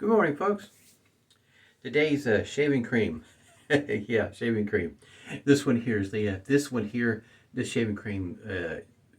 Good morning, folks. Today's shaving cream. Yeah, shaving cream. This one here is this shaving cream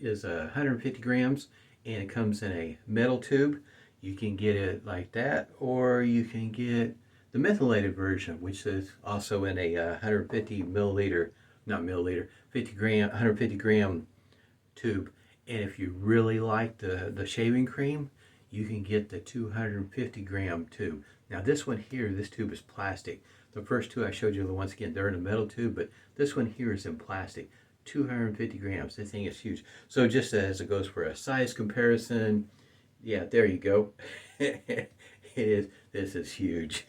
is 150 grams, and it comes in a metal tube. You can get it like that, or you can get the methylated version, which is also in a 150 milliliter, not milliliter, 150 gram tube. And if you really like the shaving cream, you can get the 250 gram tube. Now this one here, this tube is plastic. The first two I showed you, once again, they're in a metal tube, but this one here is in plastic. 250 grams. This thing is huge. So just as it goes for a size comparison, yeah, there you go. This is huge.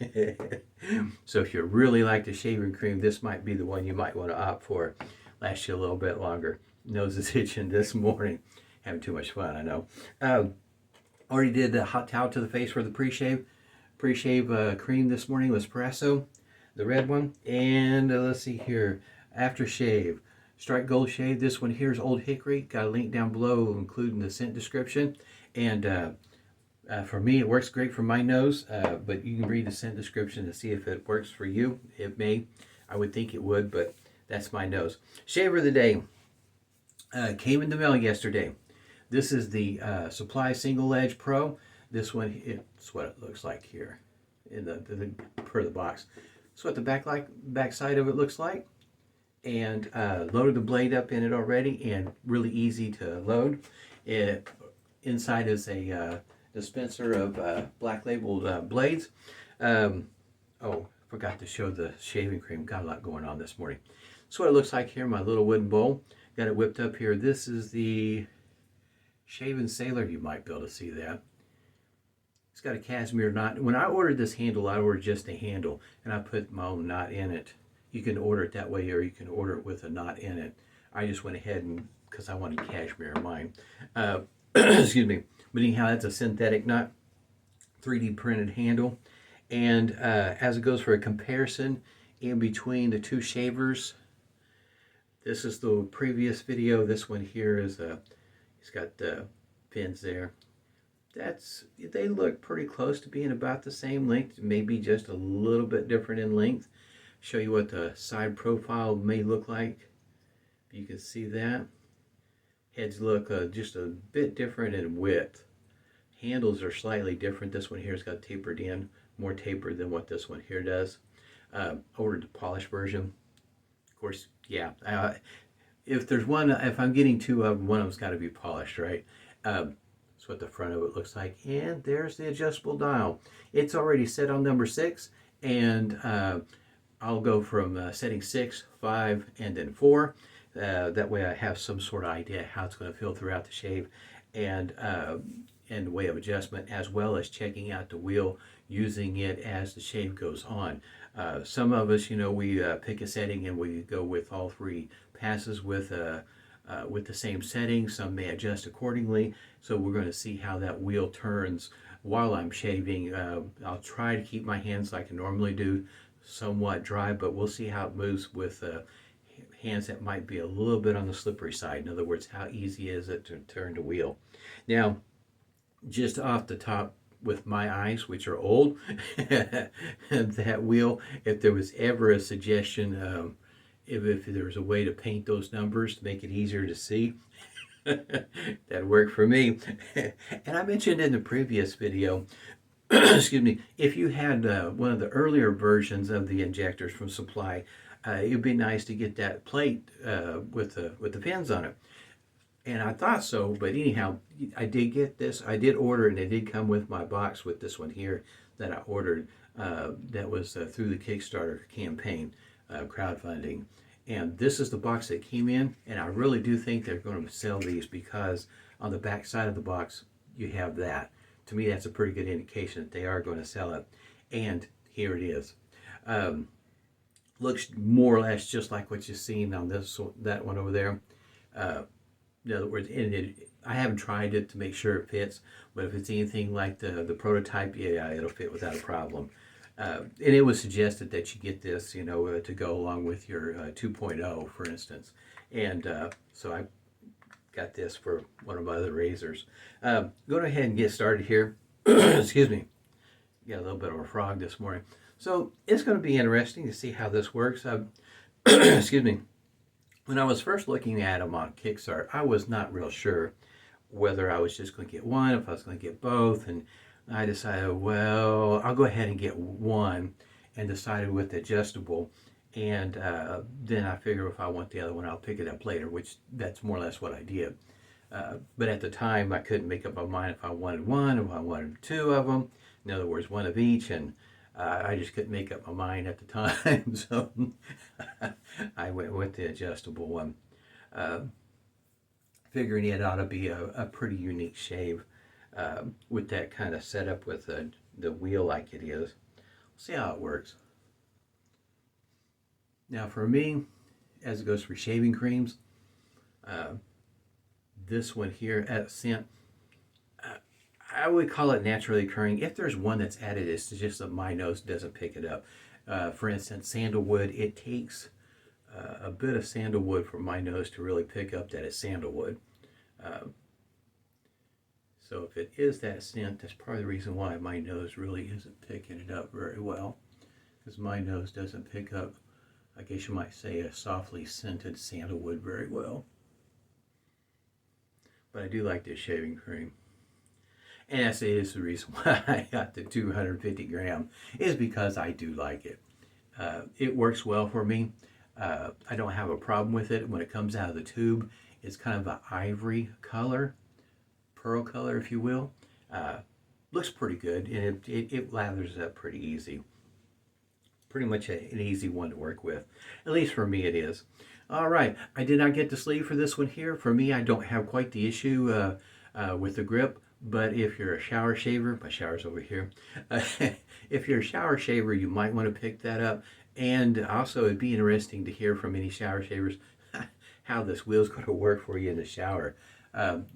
So if you really like the shaving cream, this might be the one you might want to opt for. Lasts you a little bit longer. Nose is itching this morning. Having too much fun, I know. Already did the hot towel to the face for the pre-shave cream this morning was Proraso, the red one. And let's see here, Aftershave, Strike Gold Shave. This one here is Old Hickory. Got a link down below, including the scent description. And for me, it works great for my nose, but you can read the scent description to see if it works for you. It may. I would think it would, but that's my nose. Shaver of the day came in the mail yesterday. This is the Supply Single Edge Pro. This one, it's what it looks like here in the per the box. It's what the back side of it looks like. And loaded the blade up in it already, and really easy to load. Inside is a dispenser of black labeled blades. Oh, forgot to show the shaving cream. Got a lot going on this morning. That's what it looks like here, my little wooden bowl. Got it whipped up here. This is the Shaven Sailor. You might be able to see that. It's got a cashmere knot. When I ordered this handle, I ordered just a handle, and I put my own knot in it. You can order it that way, or you can order it with a knot in it. I just went ahead and, because I wanted cashmere in mine. Excuse me. But anyhow, that's a synthetic knot, 3D printed handle. And as it goes for a comparison in between the two shavers, this is the previous video. This one here is it's got the pins there. They look pretty close to being about the same length, maybe just a little bit different in length. Show you what the side profile may look like. You can see that. Heads look just a bit different in width. Handles are slightly different. This one here has got tapered in, more tapered than what this one here does. Ordered the polished version. Of course, yeah. If there's one, if I'm getting two of them, one of them's got to be polished, right? That's what the front of it looks like. And there's the adjustable dial. It's already set on number 6, and I'll go from setting 6, 5, and then 4. That way I have some sort of idea how it's going to feel throughout the shave, and the way of adjustment, as well as checking out the wheel, using it as the shave goes on. Some of us, we pick a setting and we go with all 3 passes with the same setting. Some may adjust accordingly. So we're going to see how that wheel turns while I'm shaving. I'll try to keep my hands like I normally do, somewhat dry, but we'll see how it moves with hands that might be a little bit on the slippery side. In other words, how easy is it to turn the wheel? Now, just off the top, with my eyes, which are old, that wheel, if there was ever a suggestion, if there was a way to paint those numbers to make it easier to see, that worked for me. And I mentioned in the previous video, excuse me, if you had one of the earlier versions of the injectors from Supply, it would be nice to get that plate with the pins on it. And I thought so, but anyhow, I did get this. I did order, and it did come with my box with this one here that I ordered. That was through the Kickstarter campaign, crowdfunding. And this is the box that came in, and I really do think they're going to sell these, because on the back side of the box, you have that. To me, that's a pretty good indication that they are going to sell it. And here it is. Looks more or less just like what you've seen on that one over there. In other words, I haven't tried it to make sure it fits, but if it's anything like the prototype, yeah, it'll fit without a problem. And it was suggested that you get this, to go along with your 2.0, for instance. And so I got this for one of my other razors. Go ahead and get started here. Excuse me. Got a little bit of a frog this morning. So it's going to be interesting to see how this works. Excuse me. When I was first looking at them on Kickstarter, I was not real sure whether I was just going to get one, if I was going to get both, and I decided, well, I'll go ahead and get one, and decided with the adjustable, and then I figure if I want the other one, I'll pick it up later, which that's more or less what I did. But at the time, I couldn't make up my mind if I wanted one, if I wanted two of them. In other words, one of each, and I just couldn't make up my mind at the time, so I went with the adjustable one, figuring it ought to be a pretty unique shave with that kind of setup with the wheel like it is. We'll see how it works. Now for me, as it goes for shaving creams, this one here at scent, I would call it naturally occurring. If there's one that's added, it's just that my nose doesn't pick it up. For instance, sandalwood, it takes a bit of sandalwood for my nose to really pick up that it's sandalwood. So if it is that scent, that's probably the reason why my nose really isn't picking it up very well, because my nose doesn't pick up, I guess you might say, a softly scented sandalwood very well. But I do like this shaving cream. And that is the reason why I got the 250 gram, is because I do like it. It works well for me. I don't have a problem with it. When it comes out of the tube, it's kind of an ivory color, pearl color, if you will. Looks pretty good, and it lathers up pretty easy. Pretty much an easy one to work with. At least for me it is. All right, I did not get the sleeve for this one here. For me, I don't have quite the issue with the grip. But if you're a shower shaver, my shower's over here. If you're a shower shaver, you might want to pick that up. And also, it'd be interesting to hear from any shower shavers how this wheel's going to work for you in the shower.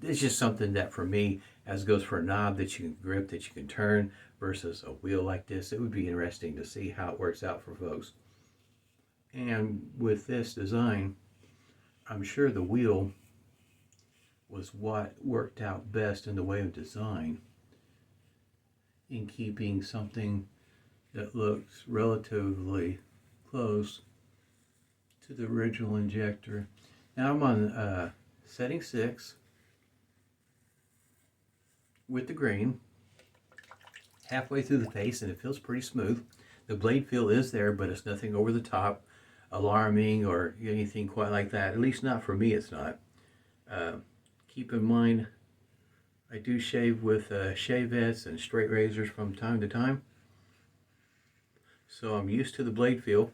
It's just something that for me, as goes for a knob that you can grip, that you can turn, versus a wheel like this, it would be interesting to see how it works out for folks. And with this design, I'm sure the wheel was what worked out best in the way of design in keeping something that looks relatively close to the original injector. Now I'm on setting 6 with the grain halfway through the face, and it feels pretty smooth. The blade feel is there, but it's nothing over the top, alarming, or anything quite like that. At least not for me, it's not. Keep in mind, I do shave with shavettes and straight razors from time to time, so I'm used to the blade feel.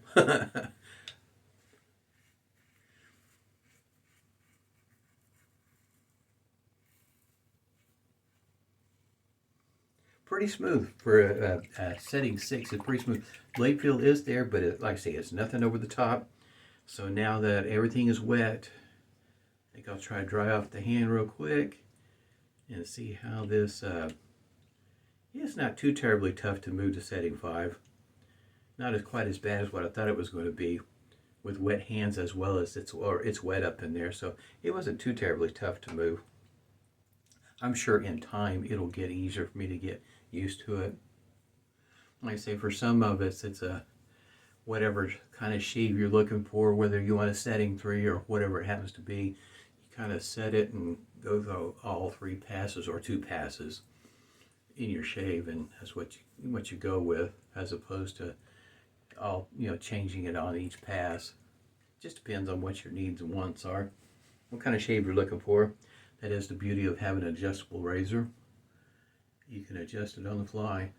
Pretty smooth for setting 6. It's pretty smooth. Blade feel is there, but like I say, it's nothing over the top. So now that everything is wet, I think I'll try to dry off the hand real quick and see how this, it's not too terribly tough to move to setting 5. Not as quite as bad as what I thought it was going to be with wet hands, as well as it's wet up in there, so it wasn't too terribly tough to move. I'm sure in time it'll get easier for me to get used to it. Like I say, for some of us, it's a whatever kind of shave you're looking for, whether you want a setting 3 or whatever it happens to be. Kind of set it and go through all 3 passes or 2 passes in your shave, and that's what you go with, as opposed to all changing it on each pass. Just depends on what your needs and wants are, what kind of shave you're looking for. That is the beauty of having an adjustable razor. You can adjust it on the fly.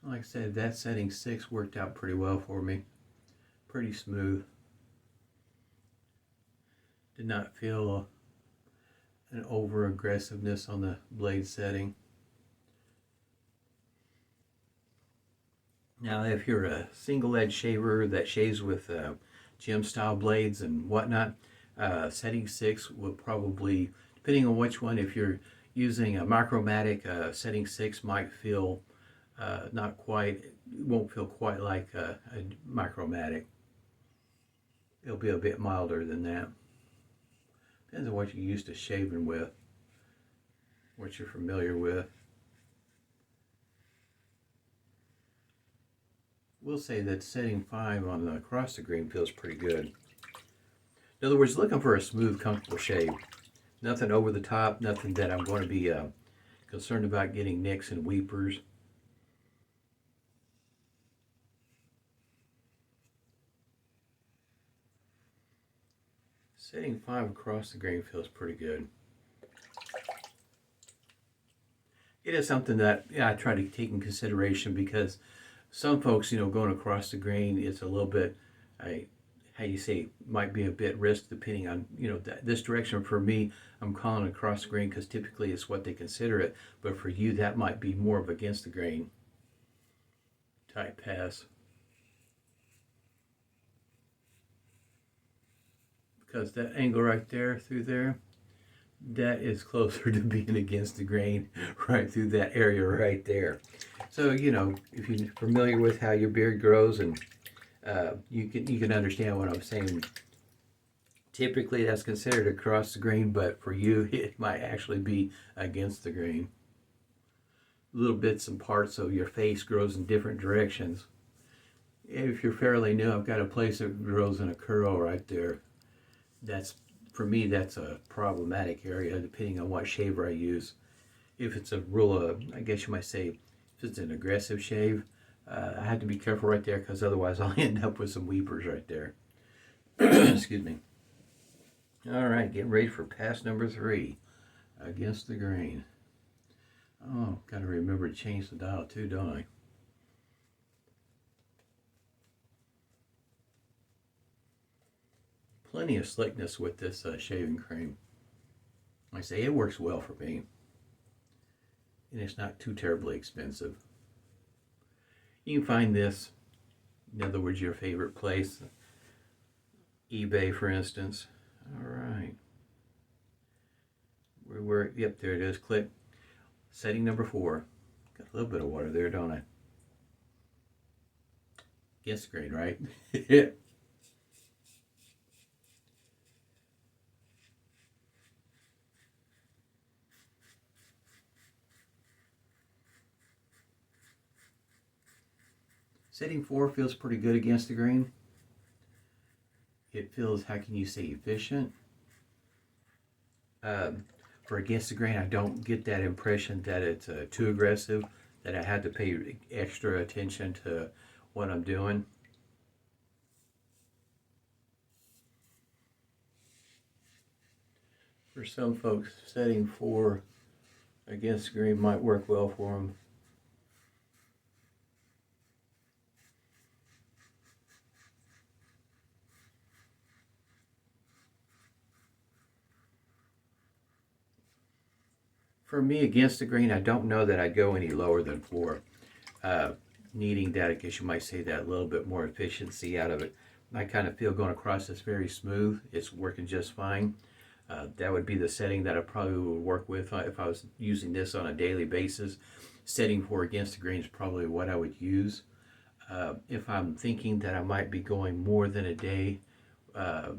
Like I said, that setting 6 worked out pretty well for me. Pretty smooth. Did not feel an over aggressiveness on the blade setting. Now, if you're a single edge shaver that shaves with gem style blades and whatnot, setting 6 will probably, depending on which one, if you're using a Micromatic, setting 6 might feel not quite, won't feel quite like a Micromatic. It'll be a bit milder than that. Depends on what you're used to shaving with, what you're familiar with. We'll say that setting 5 on the across the grain feels pretty good. In other words, looking for a smooth, comfortable shave. Nothing over the top, nothing that I'm going to be concerned about getting nicks and weepers. Setting 5 across the grain feels pretty good. It is something that I try to take in consideration because some folks, going across the grain, it's a little bit, how you say, might be a bit risk depending on, this direction. For me, I'm calling it across the grain because typically it's what they consider it. But for you, that might be more of against the grain type pass. Because that angle right there through there, that is closer to being against the grain right through that area right there. So, if you're familiar with how your beard grows, and you can understand what I'm saying. Typically that's considered across the grain, but for you it might actually be against the grain. Little bits and parts of your face grows in different directions. If you're fairly new, I've got a place that grows in a curl right there. For me, that's a problematic area depending on what shaver I use. If it's a real, I guess you might say, if it's an aggressive shave, I have to be careful right there because otherwise I'll end up with some weepers right there. Excuse me. All right, getting ready for pass number 3, against the grain. Oh, got to remember to change the dial too, don't I? Plenty of slickness with this shaving cream. Like I say, it works well for me. And it's not too terribly expensive. You can find this, in other words, your favorite place. eBay, for instance. All right. Yep, there it is. Click. Setting number 4. Got a little bit of water there, don't I? Against the grain, right? Setting 4 feels pretty good against the grain. It feels, how can you say, efficient. For against the grain, I don't get that impression that it's too aggressive, that I had to pay extra attention to what I'm doing. For some folks, setting 4 against the grain might work well for them. For me, against the grain, I don't know that I'd go any lower than 4. Needing that, I guess you might say, that little bit more efficiency out of it. I kind of feel going across this very smooth. It's working just fine. That would be the setting that I probably would work with if I was using this on a daily basis. Setting 4 against the grain is probably what I would use. If I'm thinking that I might be going more than a day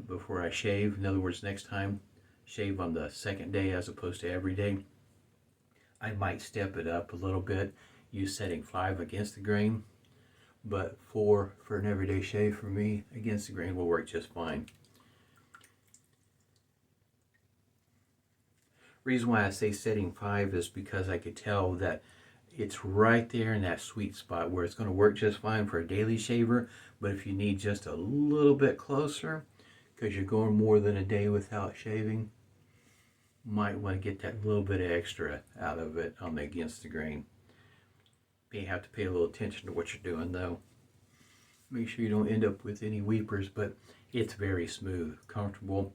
before I shave, in other words, next time, shave on the second day as opposed to every day, I might step it up a little bit, use setting 5 against the grain, but 4 for an everyday shave for me against the grain will work just fine. Reason why I say setting 5 is because I could tell that it's right there in that sweet spot where it's going to work just fine for a daily shaver, but if you need just a little bit closer, because you're going more than a day without shaving, might want to get that little bit of extra out of it on the against the grain. You have to pay a little attention to what you're doing though. Make sure you don't end up with any weepers, but it's very smooth, comfortable.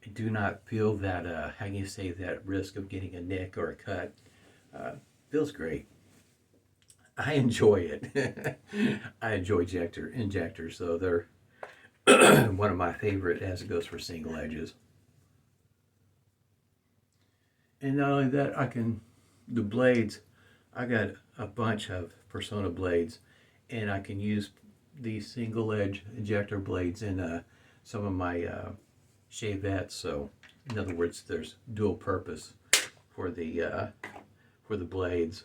I do not feel that, how can you say, that risk of getting a nick or a cut. Feels great. I enjoy it. I enjoy injectors, so they're one of my favorite as it goes for single edges. And not only that, the blades, I got a bunch of Persona blades, and I can use these single edge injector blades in some of my shavettes, so In other words, there's dual purpose for the blades.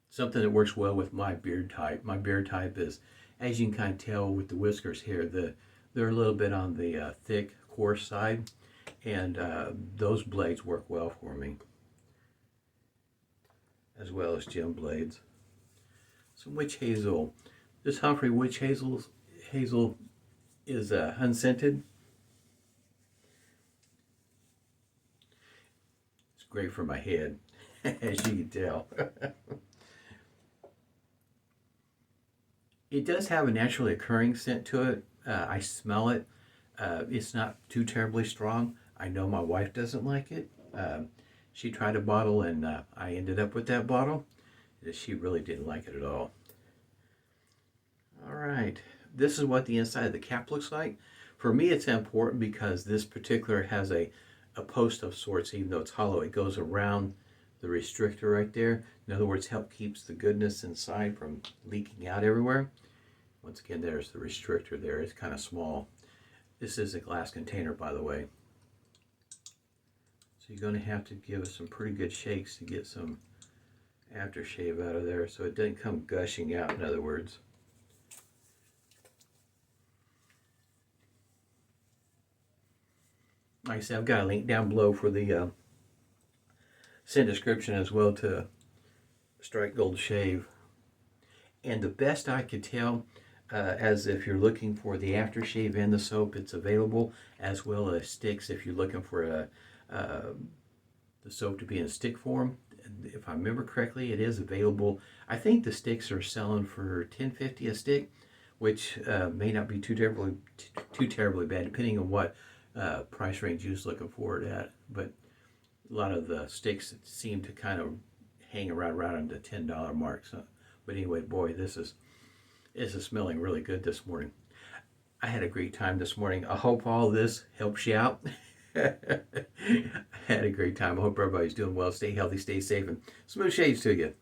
Something that works well with my beard type. My beard type is, as you can kind of tell with the whiskers here, they're a little bit on the thick, coarse side, and those blades work well for me, as well as gem blades. Some witch hazel. This Humphrey witch hazel is unscented. It's great for my head, as you can tell. It does have a naturally occurring scent to it. I smell it. It's not too terribly strong. I know my wife doesn't like it. She tried a bottle and I ended up with that bottle. She really didn't like it at all. All right, this is what the inside of the cap looks like. For me, it's important because this particular has a post of sorts, even though it's hollow. It goes around the restrictor right there. In other words, help keeps the goodness inside from leaking out everywhere. Once again, there's the restrictor there. It's kind of small. This is a glass container, by the way. So you're going to have to give it some pretty good shakes to get some aftershave out of there so it doesn't come gushing out, in other words. Like I said, I've got a link down below for the scent description as well to Strike Gold Shave. And the best I could tell, as if you're looking for the aftershave and the soap, it's available, as well as sticks if you're looking for the soap to be in stick form. If I remember correctly, it is available. I think the sticks are selling for $10.50 a stick, which may not be too terribly bad, depending on what price range you're looking for it at. But a lot of the sticks seem to kind of hang around the $10 mark. So, but anyway, boy, this is smelling really good this morning. I had a great time this morning. I hope all this helps you out. I had a great time. I hope everybody's doing well. Stay healthy, stay safe, and smooth shades to you.